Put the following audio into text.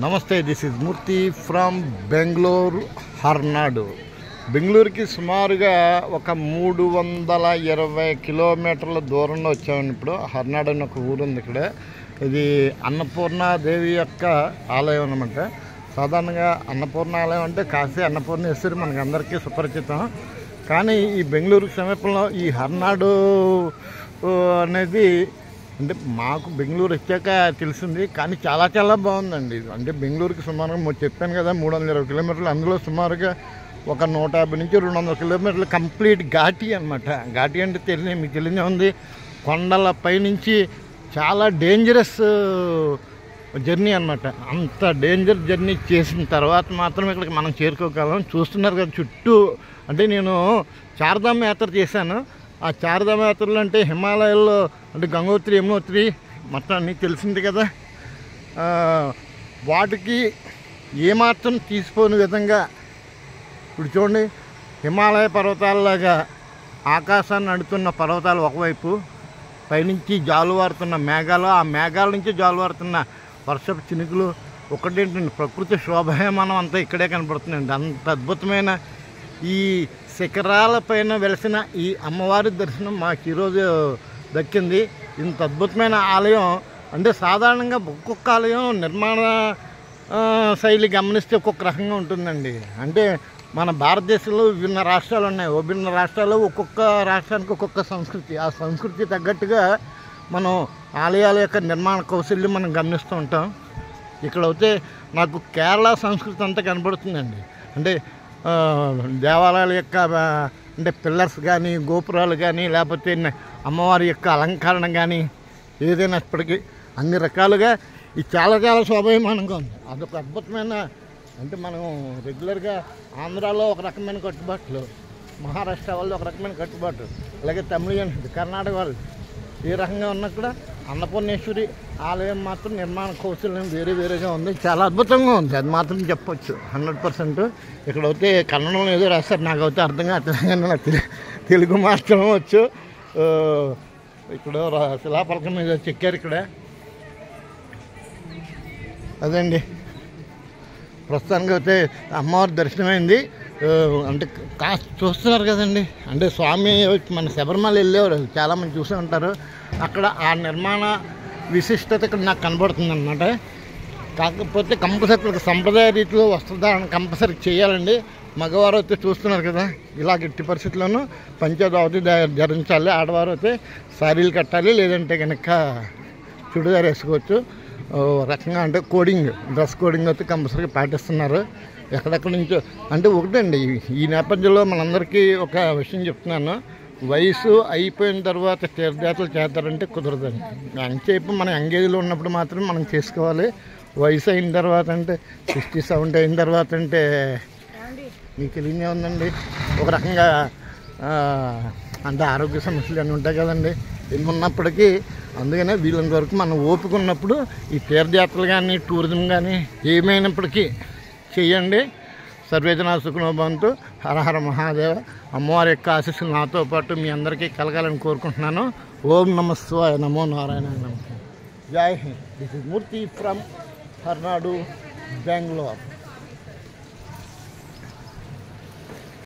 నమస్తే, this is Murthy from Bengaluru హర్నాడు. బెంగళూరుకి సుమారుగా ఒక 320 కిలోమీటర్ల దూరంలో వచ్చామండి. ఇప్పుడు హర్నాడు అని ఒక ఊరు ఉంది. ఇక్కడ ఇది అన్నపూర్ణాదేవి యొక్క ఆలయం అన్నమాట. సాధారణంగా అన్నపూర్ణ ఆలయం అంటే కాశీ అన్నపూర్ణేశ్వరి మనకు అందరికీ సుపరిచితం. కానీ ఈ బెంగళూరు సమీపంలో ఈ హర్నాడు అనేది అంటే మాకు బెంగళూరు వచ్చాక తెలిసింది. కానీ చాలా చాలా బాగుందండి. అంటే బెంగళూరుకి సుమారుగా చెప్పాను కదా 320 కిలోమీటర్లు, అందులో సుమారుగా ఒక 150 నుంచి 200 కిలోమీటర్లు కంప్లీట్ ఘాటీ అనమాట. ఘాటీ అంటే మీకు తెలియదే ఉంది, కొండల పైనుంచి చాలా డేంజరస్ జర్నీ అనమాట. అంత డేంజర్ జర్నీ చేసిన తర్వాత మాత్రం ఇక్కడికి మనం చేరుకోగలం. చూస్తున్నారు కదా చుట్టూ. అంటే నేను చార్ధామ్ యాత్ర చేశాను. ఆ చార్ధామ్ యాత్రలు అంటే హిమాలయాల్లో అంటే గంగోత్రి, యమునోత్రి మొత్తం అన్నీ తెలిసింది కదా. వాటికి ఏమాత్రం తీసిపోని విధంగా ఇప్పుడు చూడండి, హిమాలయ పర్వతాలలాగా ఆకాశాన్ని అడుతున్న పర్వతాలు ఒకవైపు, పైనుంచి జాలువారుతున్న మేఘాలు, ఆ మేఘాల నుంచి జాలువారుతున్న వర్షపు చినుకులు. ఒకటేంటండి, ప్రకృతి శోభాయమానం అంతా ఇక్కడే కనపడుతుందండి. అంత అద్భుతమైన ఈ శిఖరాలపైన వెలిసిన ఈ అమ్మవారి దర్శనం మాకు ఈరోజు దక్కింది. ఇంత అద్భుతమైన ఆలయం అంటే సాధారణంగా ఒక్కొక్క ఆలయం నిర్మాణ శైలి గమనిస్తే ఒక్కొక్క రకంగా ఉంటుందండి. అంటే మన భారతదేశంలో విభిన్న రాష్ట్రాలు ఉన్నాయి. విభిన్న రాష్ట్రాల్లో ఒక్కొక్క రాష్ట్రానికి ఒక్కొక్క సంస్కృతి, ఆ సంస్కృతి తగ్గట్టుగా మనం ఆలయాల యొక్క నిర్మాణ కౌశల్యం మనం గమనిస్తూ ఉంటాం. ఇక్కడ అయితే నాకు కేరళ సంస్కృతి అంతా కనబడుతుందండి. అంటే దేవాలయాల యొక్క అంటే పిల్లర్స్ కానీ, గోపురాలు కానీ, లేకపోతే అమ్మవారి యొక్క అలంకరణ కానీ, ఏదైనప్పటికీ అన్ని రకాలుగా ఇది చాలా చాలా శోభాయమానంగా ఉంది. అదొక అద్భుతమైన అంటే మనం రెగ్యులర్గా ఆంధ్రాలో ఒక రకమైన కట్టుబాట్లు, మహారాష్ట్ర వాళ్ళు ఒక రకమైన కట్టుబాటు, అలాగే తమిళియన్ కర్ణాటక వాళ్ళు ఏ రకంగా ఉన్నా కూడా అన్నపూర్ణేశ్వరి ఆలయం మాత్రం నిర్మాణ కౌశల్యం వేరే వేరేగా ఉంది. చాలా అద్భుతంగా ఉంది, అది మాత్రం చెప్పొచ్చు 100%. ఇక్కడైతే కన్నడంలో ఏదో రాస్తారు, నాకైతే అర్థం కావట్లేదు, నాకు తెలుగు మాత్రం వచ్చు. ఇక్కడ శిలాఫలకం మీద చెక్కారు. ఇక్కడ అదండి ప్రస్తుతానికి అయితే అమ్మవారి దర్శనమైంది. అంటే కాస్త చూస్తున్నారు కదండి. అంటే స్వామి మన శబరిమల వెళ్ళేవారు చాలామంది చూసే ఉంటారు. అక్కడ ఆ నిర్మాణ విశిష్టత ఇక్కడ నాకు కనబడుతుంది అన్నమాట. కాకపోతే కంపల్సరీ సంప్రదాయ రీతిలో వస్త్రధారణ కంపల్సరీ చేయాలండి. మగవారు అయితే చూస్తున్నారు కదా, ఇలా ఎట్టి పరిస్థితుల్లోనూ పంచదావతి ధరించాలి. ఆడవారు అయితే శారీలు కట్టాలి, లేదంటే కనుక చుడిదార్ వేసుకోవచ్చు. రకంగా అంటే కోడింగ్, డ్రెస్ కోడింగ్ అయితే కంపల్సరీగా పాటిస్తున్నారు. ఎక్కడెక్కడి నుంచో అంటే ఒకటండి, ఈ నేపథ్యంలో మనందరికీ ఒక విషయం చెప్తున్నాను. వయసు అయిపోయిన తర్వాత తీర్థయాత్రలు చేస్తారంటే కుదరదండి. అంతసేపు మనం ఎంగేజ్లో ఉన్నప్పుడు మాత్రం మనం చేసుకోవాలి. వయసు అయిన తర్వాత అంటే 60, 70 అయిన తర్వాత అంటే మీకు తెలియనే ఉందండి, ఒక రకంగా అంటే ఆరోగ్య సమస్యలు అన్నీ ఉంటాయి కదండి. ఎన్ని ఉన్నప్పటికీ అందుకనే వీళ్ళంత వరకు మనం ఓపిక ఉన్నప్పుడు ఈ తీర్థయాత్రలు కానీ, టూరిజం కానీ ఏమైనప్పటికీ చెయ్యండి. సర్వేజన సుఖనోభవంతు. హరహర మహాదేవ. అమ్మవారి యొక్క ఆశీస్సులు నాతో పాటు మీ అందరికీ కలగాలని కోరుకుంటున్నాను. ఓం నమః శివాయ, నమో నారాయణ, నమః. జై హింద్. దిస్ ఇస్ మూర్తి ఫ్రమ్ హర్నాడు, బెంగళూరు.